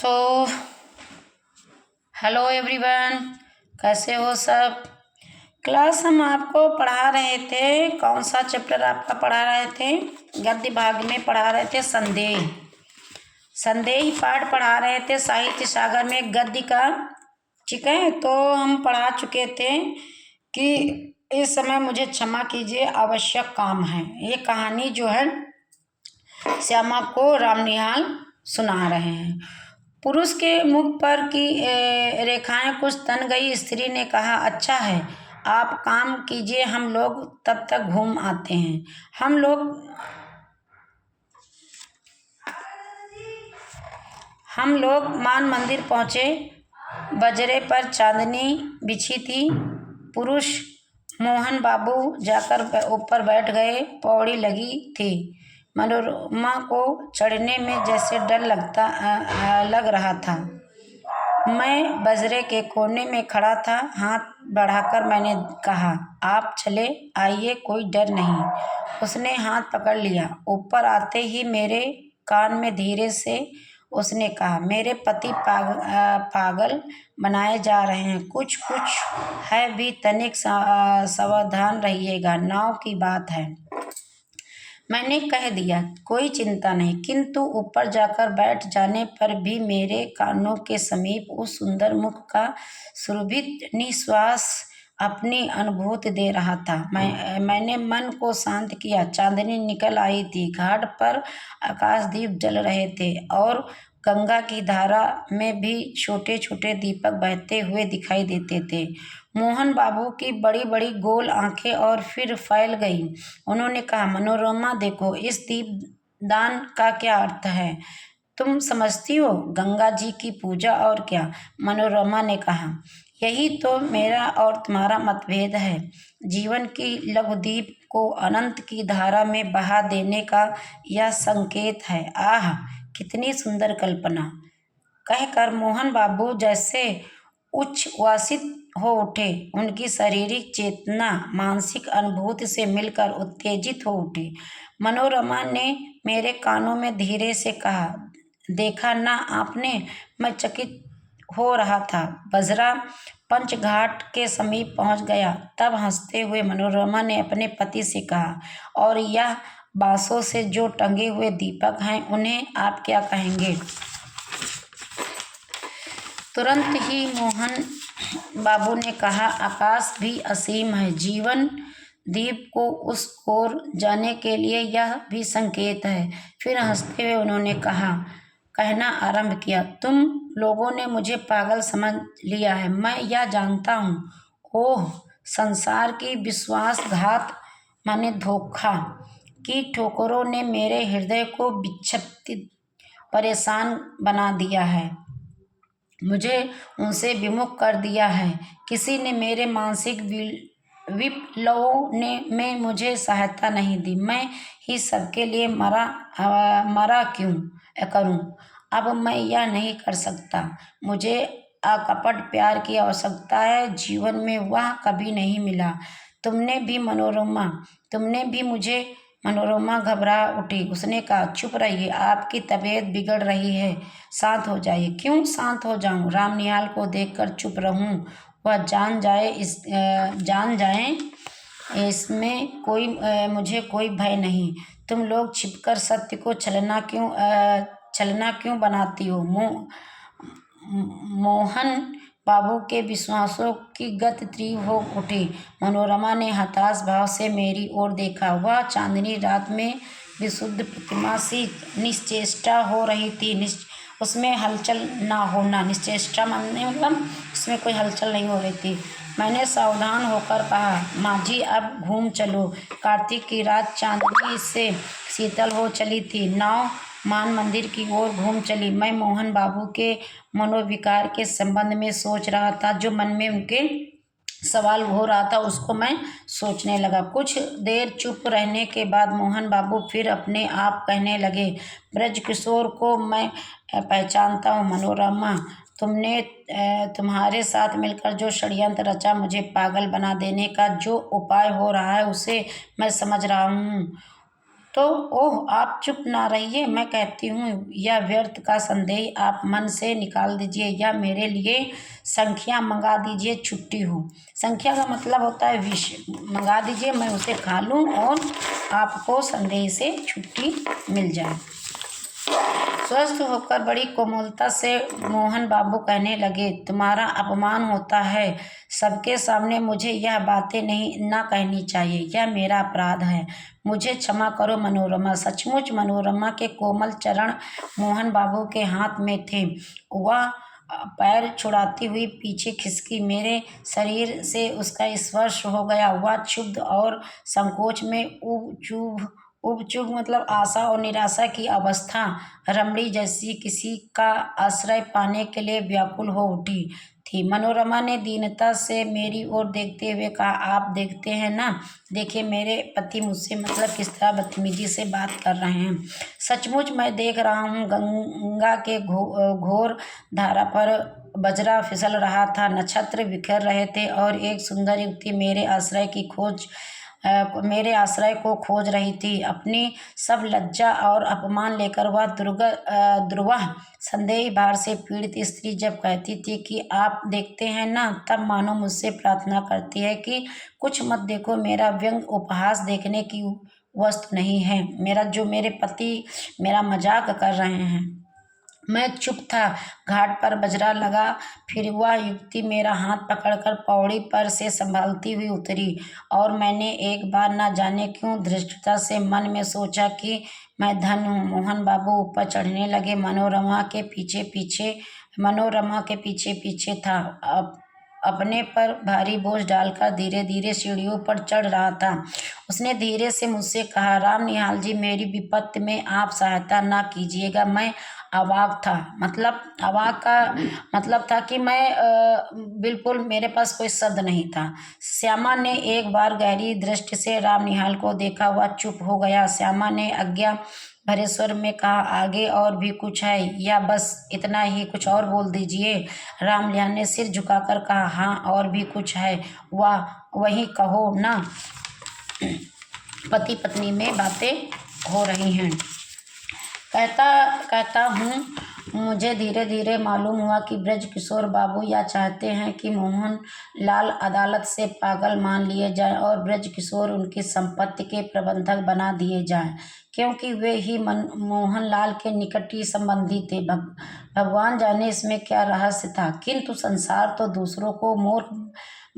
तो hello everyone, कैसे हो सब। क्लास हम आपको पढ़ा रहे थे, कौन सा चैप्टर आपका पढ़ा रहे थे? गद्य भाग में पढ़ा रहे थे संदेह। संदेह पाठ पढ़ा रहे थे साहित्य सागर में गद्य का। ठीक है, तो हम पढ़ा चुके थे कि इस समय मुझे क्षमा कीजिए, आवश्यक काम है। ये कहानी जो है श्यामा को रामनिहाल सुना रहे हैं। पुरुष के मुख पर की रेखाएं कुछ तन गई। स्त्री ने कहा, अच्छा है, आप काम कीजिए, हम लोग तब तक घूम आते हैं। हम लोग मान मंदिर पहुंचे। बजरे पर चांदनी बिछी थी। पुरुष मोहन बाबू जाकर ऊपर बैठ गए। पौड़ी लगी थी। मनोरमा को चढ़ने में जैसे डर लग रहा था। मैं बजरे के कोने में खड़ा था। हाथ बढ़ाकर मैंने कहा, आप चले आइए, कोई डर नहीं। उसने हाथ पकड़ लिया। ऊपर आते ही मेरे कान में धीरे से उसने कहा, मेरे पति पागल बनाए जा रहे हैं। कुछ है भी, तनिक सावधान रहिएगा, नाव की बात है। मैंने कह दिया, कोई चिंता नहीं। किंतु ऊपर जाकर बैठ जाने पर भी मेरे कानों के समीप उस सुंदर मुख का सुरभित निश्वास अपनी अनुभूति दे रहा था। मैंने मन को शांत किया। चांदनी निकल आई थी। घाट पर आकाशदीप जल रहे थे और गंगा की धारा में भी छोटे छोटे दीपक बहते हुए दिखाई देते थे। मोहन बाबू की बड़ी बड़ी गोल आंखें और फिर फैल गईं। उन्होंने कहा, मनोरमा देखो, इस दीपदान का क्या अर्थ है? तुम समझती हो? गंगा जी की पूजा, और क्या? मनोरमा ने कहा, यही तो मेरा और तुम्हारा मतभेद है। जीवन की लघुदीप को अनंत की धारा में बहा देने का यह संकेत है। आह, कितनी सुंदर कल्पना! कहकर मोहन बाबू जैसे उच्छ्वासित हो उठे। उनकी शारीरिक चेतना मानसिक अनुभूति से मिलकर उत्तेजित हो उठी। मनोरमा ने मेरे कानों में धीरे से कहा, देखा ना आपने? मैं चकित हो रहा था। बजरा पंचघाट के समीप पहुंच गया। तब हंसते हुए मनोरमा ने अपने पति से कहा, और यह बांसों से जो टंगे हुए दीपक हैं, उन्हें आप क्या कहेंगे? तुरंत ही मोहन बाबू ने कहा, आकाश भी असीम है। जीवन दीप को उस ओर जाने के लिए यह भी संकेत है। फिर हंसते हुए उन्होंने कहना आरंभ किया, तुम लोगों ने मुझे पागल समझ लिया है, मैं यह जानता हूँ। ओह, संसार की विश्वासघात माने धोखा की ठोकरों ने मेरे हृदय को विक्षिप्त परेशान बना दिया है। मुझे उनसे विमुख कर दिया है। किसी ने मेरे मानसिक विप्लवों में मुझे सहायता नहीं दी। मैं ही सबके लिए मरा क्यों करूं? अब मैं यह नहीं कर सकता। मुझे अकपट प्यार की आवश्यकता है। जीवन में वह कभी नहीं मिला। तुमने भी मुझे। मनोरमा घबरा उठी। उसने कहा, चुप रहिए, आपकी तबीयत बिगड़ रही है, शांत हो जाइए। क्यों शांत हो जाऊं? रामनिहाल को देखकर चुप रहूं? वह जान जाए इसमें मुझे कोई भय नहीं। तुम लोग छिपकर सत्य को छलना क्यों बनाती हो? मोहन बाबू के विश्वासों की गति तीव्र हो उठी। मनोरमा ने हताश भाव से मेरी ओर देखा। वह चांदनी रात में विशुद्ध प्रतिमा सी निश्चेष्टा हो रही थी। उसमें हलचल ना होना, निश्चेष्टा मतलब उसमें कोई हलचल नहीं हो रही थी। मैंने सावधान होकर कहा, माँ जी, अब घूम चलो। कार्तिक की रात चांदनी से शीतल हो चली थी। नाव मान मंदिर की ओर घूम चली। मैं मोहन बाबू के मनोविकार के संबंध में सोच रहा था। जो मन में उनके सवाल हो रहा था, उसको मैं सोचने लगा। कुछ देर चुप रहने के बाद मोहन बाबू फिर अपने आप कहने लगे, ब्रज किशोर को मैं पहचानता हूँ। मनोरमा, तुमने तुम्हारे साथ मिलकर जो षड्यंत्र रचा, मुझे पागल बना देने का जो उपाय हो रहा है, उसे मैं समझ रहा हूँ। तो ओह, आप चुप ना रहिए, मैं कहती हूँ यह व्यर्थ का संदेह आप मन से निकाल दीजिए, या मेरे लिए संख्या मंगा दीजिए, छुट्टी हो। संख्या का मतलब होता है विष। मंगा दीजिए, मैं उसे खा लूँ और आपको संदेह से छुट्टी मिल जाए। स्वस्थ होकर बड़ी कोमलता से मोहन बाबू कहने लगे, तुम्हारा अपमान होता है। सबके सामने मुझे यह बातें नहीं ना कहनी चाहिए, यह मेरा अपराध है। मुझे क्षमा करो मनोरमा। सचमुच मनोरमा के कोमल चरण मोहन बाबू के हाथ में थे। वह पैर छुड़ाती हुई पीछे खिसकी। मेरे शरीर से उसका स्पर्श हो गया। वह क्षुब्ध और संकोच में उब चुभ मतलब आशा और निराशा की अवस्था। रमणी जैसी किसी का आश्रय पाने के लिए व्याकुल हो उठी थी। मनोरमा ने दीनता से मेरी ओर देखते हुए कहा, आप देखते हैं ना, देखिए मेरे पति मुझसे मतलब किस तरह बदतमीजी से बात कर रहे हैं। सचमुच मैं देख रहा हूँ। गंगा के घोर धारा पर बजरा फिसल रहा था, नक्षत्र बिखर रहे थे और एक सुंदर युवती मेरे आश्रय को खोज रही थी। अपनी सब लज्जा और अपमान लेकर वह दुर्वाह संदेह भार से पीड़ित स्त्री जब कहती थी कि आप देखते हैं ना, तब मानो मुझसे प्रार्थना करती है कि कुछ मत देखो, मेरा व्यंग उपहास देखने की वस्तु नहीं है। मेरे पति मेरा मजाक कर रहे हैं। मैं चुप था। घाट पर बजरा लगा। फिर वह युवती मेरा हाथ पकड़कर पौड़ी पर से संभालती हुई उतरी और मैंने एक बार न जाने क्यों धृष्टता से मन में सोचा कि मैं धन हूँ। मोहन बाबू ऊपर चढ़ने लगे। मनोरमा के पीछे पीछे था। अपने पर भारी बोझ डालकर धीरे धीरे सीढ़ियों पर चढ़ रहा था। उसने धीरे से मुझसे कहा, राम निहाल जी, मेरी विपत्ति में आप सहायता ना कीजिएगा। मैं अवाक था। अवाक का मतलब था कि मैं बिल्कुल, मेरे पास कोई शब्द नहीं था। श्यामा ने एक बार गहरी दृष्टि से राम निहाल को देखा। वह चुप हो गया। श्यामा ने आज्ञा भरे स्वर में कहा, आगे और भी कुछ है या बस इतना ही, कुछ और बोल दीजिए। राम निहाल ने सिर झुकाकर कहा, हाँ और भी कुछ है। वही कहो ना, पति पत्नी में बातें हो रही हैं। कहता हूँ, मुझे धीरे धीरे मालूम हुआ कि ब्रज किशोर बाबू या चाहते हैं कि मोहन लाल अदालत से पागल मान लिए जाएं और ब्रज किशोर उनकी संपत्ति के प्रबंधक बना दिए जाएं, क्योंकि वे ही मोहन लाल के निकटी संबंधी थे। भगवान जाने इसमें क्या रहस्य था, किंतु संसार तो दूसरों को मोर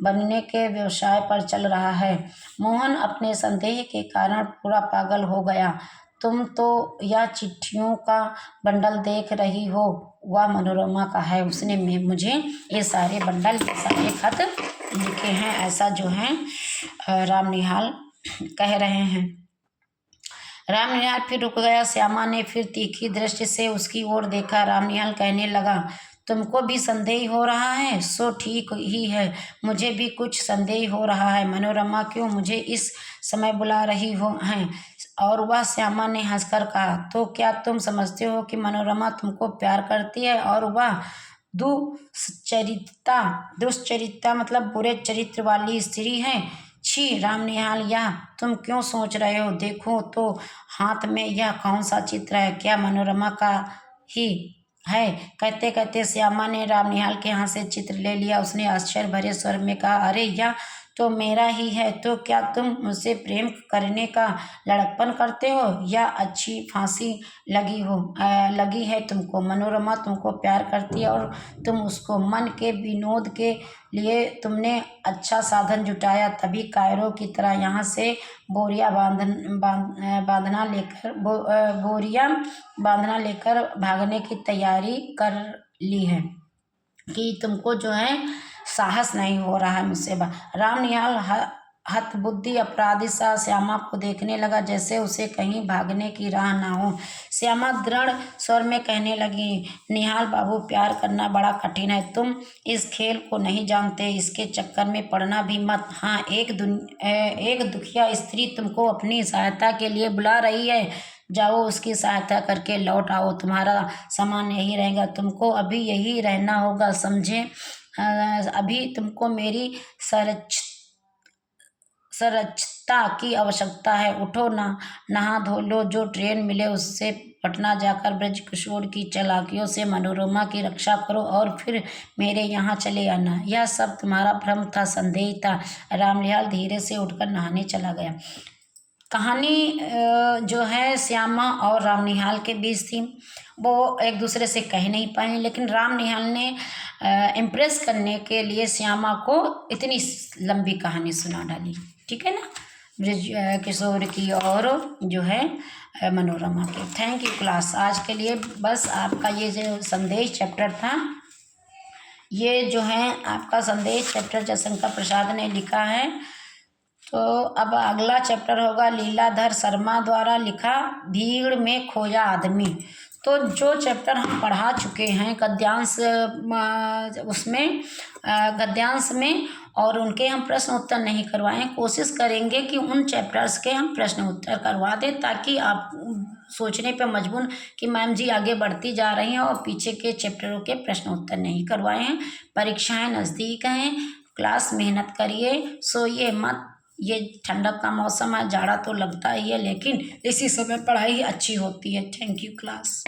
बनने के व्यवसाय पर चल रहा है। मोहन अपने संदेह के कारण पूरा पागल हो गया। तुम तो यह चिट्ठियों का बंडल देख रही हो, वह मनोरमा का है। उसने मुझे ये सारे खत लिखे हैं, ऐसा जो है राम निहाल कह रहे हैं। राम निहाल फिर रुक गया। श्यामा ने फिर तीखी दृष्टि से उसकी ओर देखा। राम निहाल कहने लगा, तुमको भी संदेह हो रहा है, सो ठीक ही है, मुझे भी कुछ संदेह हो रहा है। मनोरमा क्यों मुझे इस समय बुला रही हैं? और वह श्यामा ने हंसकर कहा, तो क्या तुम समझते हो कि मनोरमा तुमको प्यार करती है और वह दुश्चरिता मतलब बुरे चरित्र वाली स्त्री है? छी राम निहाल, यह तुम क्यों सोच रहे हो? देखो तो हाथ में यह कौन सा चित्र है, क्या मनोरमा का ही है? कहते कहते श्यामा ने राम निहाल के हाथ से चित्र ले लिया। उसने आश्चर्य भरे स्वर में कहा, अरे यह तो मेरा ही है। तो क्या तुम मुझसे प्रेम करने का लड़कपन करते हो या अच्छी फांसी लगी है तुमको? मनोरमा तुमको प्यार करती है और तुम उसको। मन के विनोद के लिए तुमने अच्छा साधन जुटाया, तभी कायरों की तरह यहाँ से बोरियां बांधना लेकर भागने की तैयारी कर ली है कि तुमको जो है साहस नहीं हो रहा है मुझसे। राम निहाल हतबुद्धि अपराधी सा श्यामा को देखने लगा, जैसे उसे कहीं भागने की राह ना हो। श्यामा दृढ़ स्वर में कहने लगी, निहाल बाबू, प्यार करना बड़ा कठिन है। तुम इस खेल को नहीं जानते, इसके चक्कर में पड़ना भी मत। हाँ, एक दुखिया स्त्री तुमको अपनी सहायता के लिए बुला रही है, जाओ उसकी सहायता करके लौट आओ। तुम्हारा सामान यही रहेगा, तुमको अभी यही रहना होगा, समझे? अभी तुमको मेरी स्वच्छता की आवश्यकता है। उठो ना, नहा धो लो, जो ट्रेन मिले उससे पटना जाकर ब्रज किशोर की चालाकियों से मनोरमा की रक्षा करो और फिर मेरे यहाँ चले आना। यह सब तुम्हारा भ्रम था, संदेह था। रामनिहाल धीरे से उठकर नहाने चला गया। कहानी जो है श्यामा और रामनिहाल के बीच थी। वो एक दूसरे से कह नहीं पाए, लेकिन रामनिहाल ने इम्प्रेस करने के लिए श्यामा को इतनी लंबी कहानी सुना डाली। ठीक है ना, ब्रज किशोर की और जो है मनोरमा की। Thank you class. आज के लिए बस आपका ये जो संदेश चैप्टर था, ये जो है आपका संदेश चैप्टर जयशंकर प्रसाद ने लिखा है। तो अब अगला चैप्टर होगा लीलाधर शर्मा द्वारा लिखा भीड़ में खोया आदमी। तो जो चैप्टर हम पढ़ा चुके हैं गद्यांश उसमें गद्यांश में, और उनके हम प्रश्न उत्तर नहीं करवाएं। कोशिश करेंगे कि उन चैप्टर्स के हम प्रश्न उत्तर करवा दें, ताकि आप सोचने पे मजबूर कि मैम जी आगे बढ़ती जा रही हैं और पीछे के चैप्टरों के प्रश्न उत्तर नहीं करवाए हैं। परीक्षाएं नज़दीक हैं, क्लास मेहनत करिए, सोइए मत। ये ठंडक का मौसम है, जाड़ा तो लगता ही है, लेकिन इसी समय पढ़ाई अच्छी होती है। Thank you class.